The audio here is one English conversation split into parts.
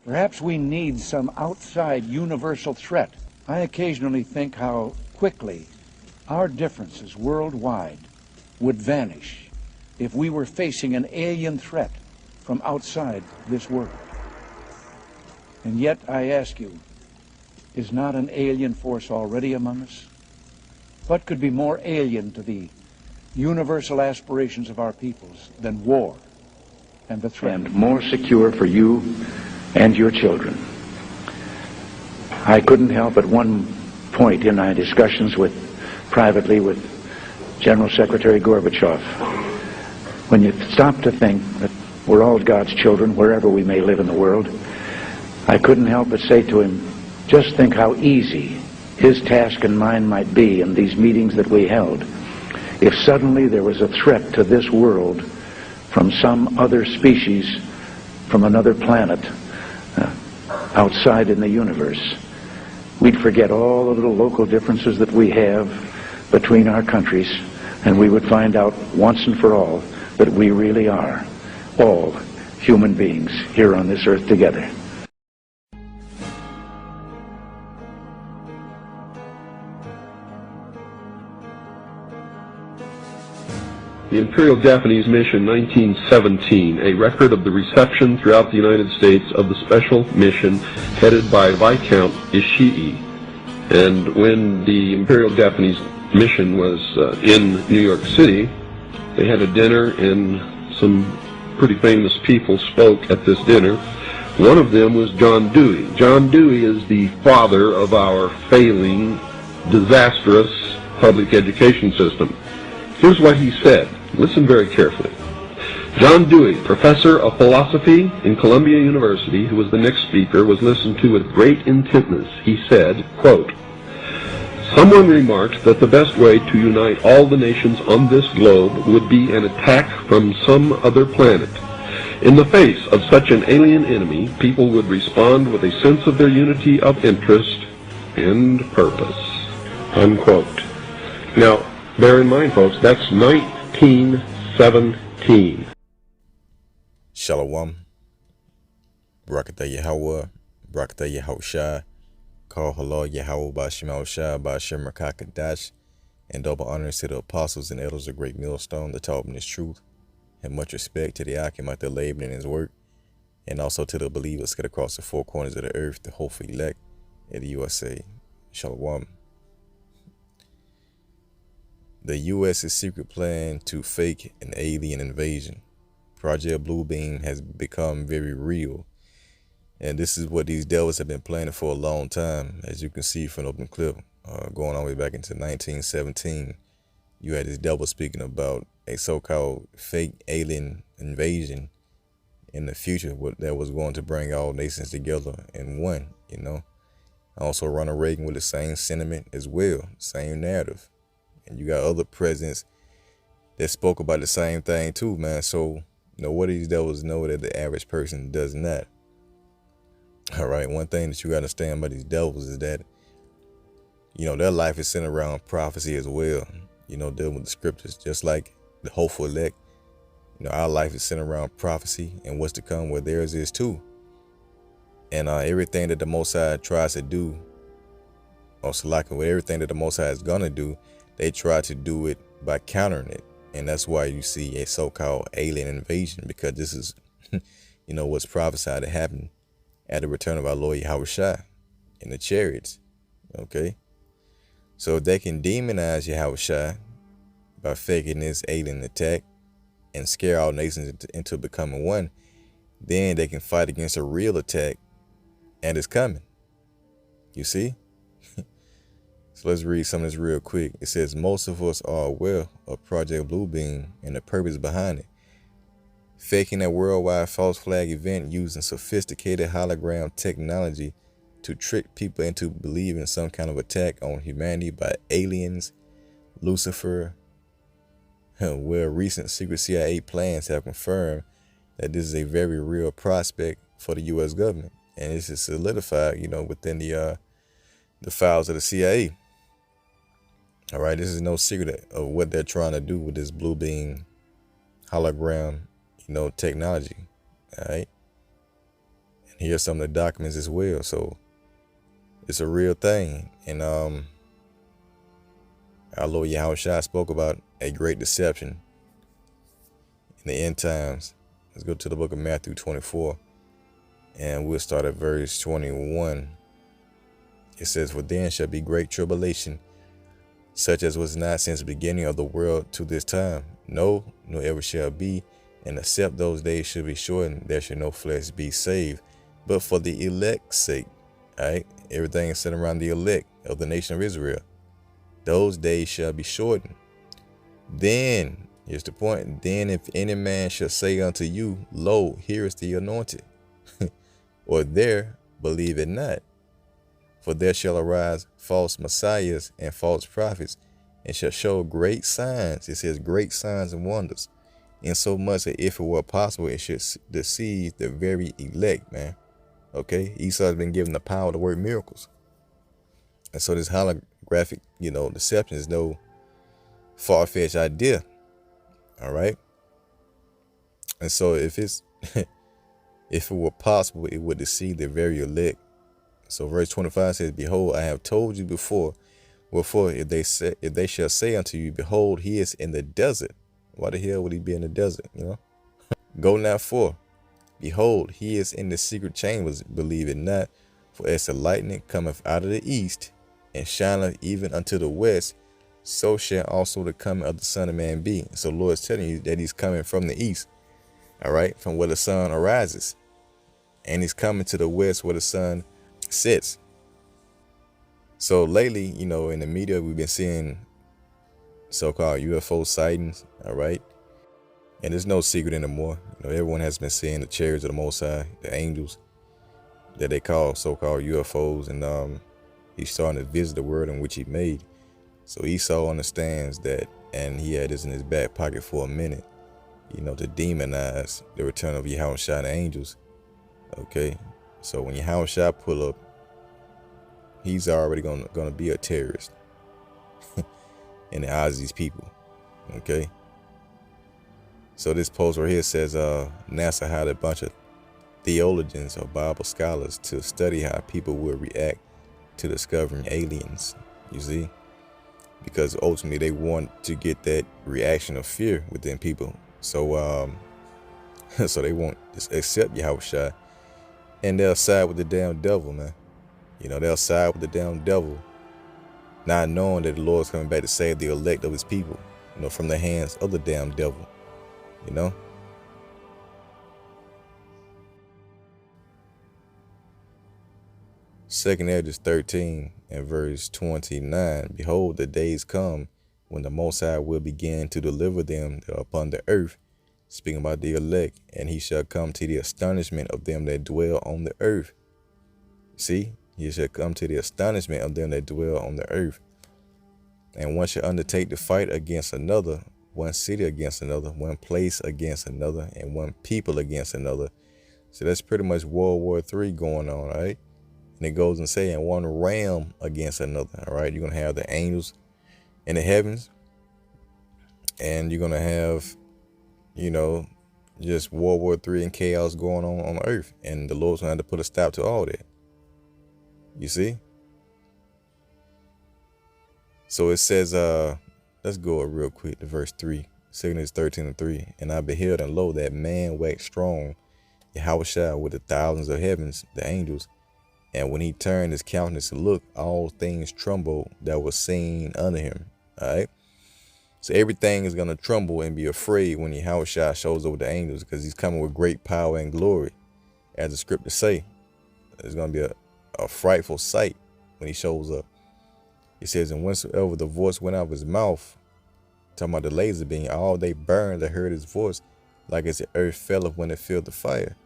Perhaps we need some outside universal threat. I occasionally think how quickly our differences worldwide would vanish if we were facing an alien threat from outside this world. And yet, I ask you, is not an alien force already among us? What could be more alien to the universal aspirations of our peoples than war and the threat? And more secure for you and your children. I couldn't help at one point in my discussions privately with General Secretary Gorbachev, when you stop to think that we're all God's children wherever we may live in the world, I couldn't help but say to him, just think how easy his task and mine might be in these meetings that we held if suddenly there was a threat to this world from some other species, from another planet, outside in the universe. We'd forget all the little local differences that we have between our countries, and we would find out once and for all that we really are all human beings here on this earth together. The Imperial Japanese Mission, 1917, a record of the reception throughout the United States of the special mission headed by Viscount Ishii. And when the Imperial Japanese Mission was in New York City, they had a dinner and some pretty famous people spoke at this dinner. One of them was John Dewey. John Dewey is the father of our failing, disastrous public education system. Here's what he said. Listen very carefully. John Dewey, professor of philosophy in Columbia University, who was the next speaker, was listened to with great intentness. He said, quote, "Someone remarked that the best way to unite all the nations on this globe would be an attack from some other planet. In the face of such an alien enemy, people would respond with a sense of their unity of interest and purpose." Unquote. Now, bear in mind, folks, that's 1917. Shalom. Barakatah Yahweh, Barakatah Yahushua, Call Halal Yahweh Bashim Al-Shah, Bashim Rakakadash, and double honors to the apostles and elders of Great Millstone that taught me this truth, and much respect to the Akim out there laboring in his work, and also to the believers scattered across the four corners of the earth, the hopeful elect in the USA. Shalom. The U.S.'s secret plan to fake an alien invasion. Project Bluebeam has become very real. And this is what these devils have been planning for a long time. As you can see from the open clip, going all the way back into 1917, you had this devil speaking about a so-called fake alien invasion in the future that was going to bring all nations together in one, you know. Also, Ronald Reagan with the same sentiment as well, same narrative. And you got other presidents that spoke about the same thing too, man. So, you know, what do these devils know that the average person does not? All right, one thing that you got to understand about these devils is that, you know, their life is centered around prophecy as well. You know, dealing with the scriptures, just like the hopeful elect. You know, our life is centered around prophecy and what's to come, where theirs is too. And everything that the Most High tries to do, or Salaka, with everything that the Most High is gonna do, they try to do it by countering it. And that's why you see a so-called alien invasion, because this is, you know, what's prophesied to happen at the return of our Lord Yahushua in the chariots. Okay? So if they can demonize Yahushua by faking this alien attack and scare all nations into becoming one, then they can fight against a real attack, and it's coming. You see? So let's read some of this real quick. It says, most of us are aware of Project Bluebeam and the purpose behind it. Faking a worldwide false flag event using sophisticated hologram technology to trick people into believing some kind of attack on humanity by aliens, Lucifer, where recent secret CIA plans have confirmed that this is a very real prospect for the U.S. government. And this is solidified, you know, within the files of the CIA. All right, this is no secret of what they're trying to do with this Bluebeam hologram, you know, technology. All right. And here's some of the documents as well. So it's a real thing. And our Lord Yahushua spoke about a great deception in the end times. Let's go to the book of Matthew 24, and we'll start at verse 21. It says, "For then shall be great tribulation, such as was not since the beginning of the world to this time, no, nor ever shall be. And except those days should be shortened, there shall no flesh be saved. But for the elect's sake," all right, everything is centered around the elect of the nation of Israel, "those days shall be shortened. Then," here's the point, "then if any man shall say unto you, Lo, here is the anointed, or there, believe it not. For there shall arise false messiahs and false prophets, and shall show great signs," it says great signs and wonders, "insomuch that if it were possible, it should deceive the very elect," man. Okay, Esau has been given the power to work miracles. And so this holographic, deception is no far-fetched idea. All right. And so if it's if it were possible, it would deceive the very elect. So verse 25 says, "Behold, I have told you before. Wherefore, if they shall say unto you, Behold, he is in the desert." Why the hell would he be in the desert? "Go not forth. Behold, he is in the secret chambers. Believe it not. For as the lightning cometh out of the east, and shineth even unto the west, so shall also the coming of the Son of Man be." So the Lord is telling you that he's coming from the east, all right, from where the sun arises. And he's coming to the west where the sun sets. So lately, in the media, we've been seeing so-called UFO sightings, all right? And there's no secret anymore. Everyone has been seeing the chariots of the Most High, the angels that they call so-called UFOs, and he's starting to visit the world in which he made. So Esau understands that, and he had this in his back pocket for a minute, to demonize the return of Yahushua and the angels. Okay, so when Yahushua pull up, he's already gonna be a terrorist in the eyes of these people. Okay. So this post right here says NASA hired a bunch of theologians or Bible scholars to study how people will react to discovering aliens. You see, because ultimately they want to get that reaction of fear within people. So so they won't just accept Yahushua, and they'll side with the damn devil, man. They'll side with the damn devil, not knowing that the Lord's coming back to save the elect of his people, from the hands of the damn devil, Second Esdras 13 and verse 29, "Behold, the days come when the Most High will begin to deliver them that are upon the earth," speaking about the elect, "and he shall come to the astonishment of them that dwell on the earth." See, he shall come to the astonishment of them that dwell on the earth. "And one shall undertake to fight against another, one city against another, one place against another, and one people against another." So that's pretty much World War III going on, right? And it goes and saying one realm against another, all right? You're going to have the angels in the heavens, and you're going to have, just World War III and chaos going on the earth. And the Lord's going to have to put a stop to all that. You see? So it says, let's go real quick to verse 3. 2 Esdras 13 and 3. "And I beheld, and lo, that man waxed strong, Yahushua, with the thousands of heavens, the angels. And when he turned his countenance to look, all things trembled that was seen under him." All right. So everything is going to tremble and be afraid when Yahushua shows up with the angels, because he's coming with great power and glory. As the scriptures say, it's going to be a frightful sight when he shows up. It says, "And whensoever the voice went out of his mouth," talking about the laser beam, "all they burned that heard his voice, like as the earth felleth when it filled the fire.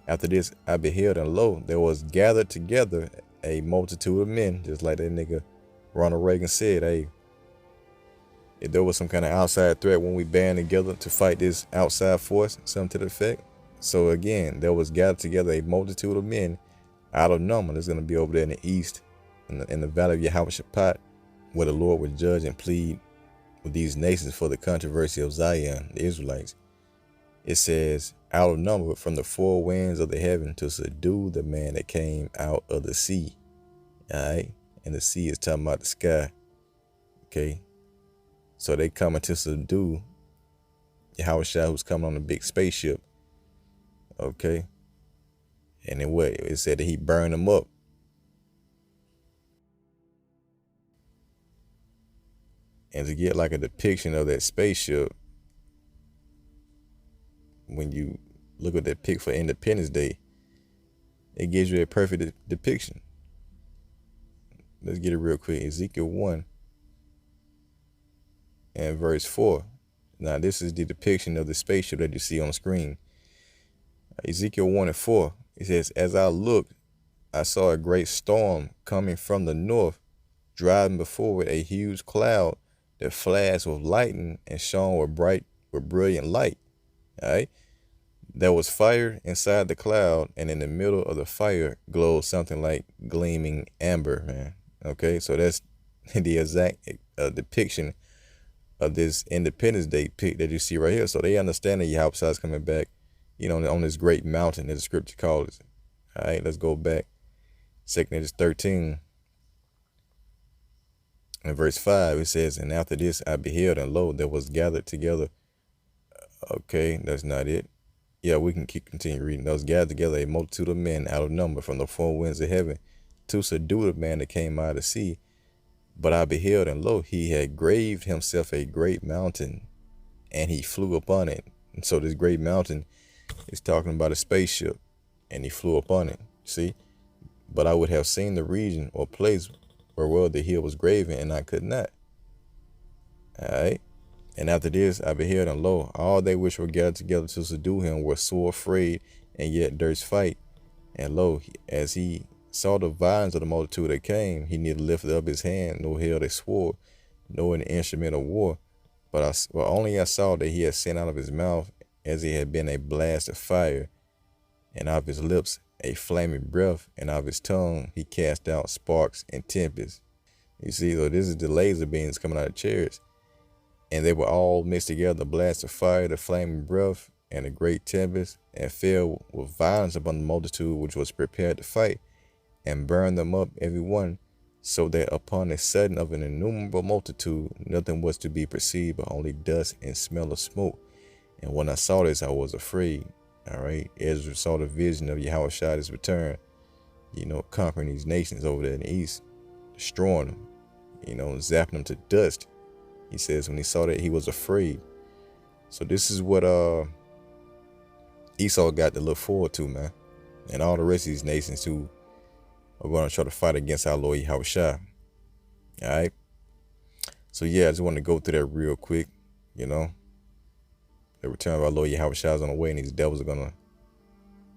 After this I beheld, and lo, there was gathered together a multitude of men," just like that nigga Ronald Reagan said, hey, if there was some kind of outside threat when we band together to fight this outside force, something to the effect. So again, there was gathered together a multitude of men out of number. That's going to be over there in the east, in the valley of Yehoshaphat, where the Lord would judge and plead with these nations for the controversy of Zion, the Israelites. It says, outnumbered from the four winds of the heaven to subdue the man that came out of the sea. All right. And the sea is talking about the sky. Okay. So they coming to subdue Yahushua, who's coming on a big spaceship. Okay. And then what? It said that he burned them up. And to get like a depiction of that spaceship, when you look at that pic for Independence Day, it gives you a perfect depiction. Let's get it real quick. Ezekiel 1 and verse 4. Now this is the depiction of the spaceship that you see on the screen. Ezekiel 1 and 4. It says, as I looked, I saw a great storm coming from the north, driving before it a huge cloud that flashed with lightning and shone with brilliant light. All right. There was fire inside the cloud, and in the middle of the fire glowed something like gleaming amber, man. Okay, so that's the exact depiction of this Independence Day pic that you see right here. So they understand that Yahweh is coming back, on this great mountain, as the scripture calls it. All right, let's go back. 2 Corinthians 13 and verse 5, it says, and after this I beheld, and lo, there was gathered together. Okay, that's not it. Yeah, we can continue reading. There was gathered together a multitude of men out of number from the four winds of heaven to subdue the man that came out of the sea. But I beheld, and lo, he had graved himself a great mountain, and he flew upon it. And so this great mountain is talking about a spaceship, and he flew upon it. See? But I would have seen the region or place where the hill was graven, and I could not. All right. And after this I beheld, and lo, all they which were gathered together to subdue him were sore afraid, and yet durst fight. And lo, as he saw the violence of the multitude that came, he neither lifted up his hand, nor held a sword, nor an instrument of war. But only I saw that he had sent out of his mouth, as it had been a blast of fire, and of his lips a flaming breath, and of his tongue he cast out sparks and tempests. You see, so this is the laser beams coming out of chariots. And they were all mixed together, the blast of fire, the flaming breath, and a great tempest, and fell with violence upon the multitude which was prepared to fight, and burned them up every one, so that upon a sudden of an innumerable multitude nothing was to be perceived but only dust and smell of smoke. And when I saw this, I was afraid. All right. Ezra saw the vision of Yahushua's return, conquering these nations over there in the east, destroying them, zapping them to dust. He says when he saw that, he was afraid. So this is what Esau got to look forward to, man. And all the rest of these nations who are going to try to fight against our Lord Yahushua. All right. So yeah, I just want to go through that real quick. The return of our Lord Yahushua is on the way, and these devils are going to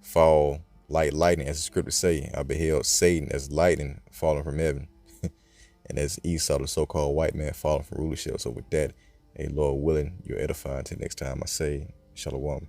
fall like lightning, as the scriptures say. I beheld Satan as lightning falling from heaven. And as Esau, the so-called white man, falling from rulership. So with that, Lord willing, you're edified. Until next time, I say, Shalom.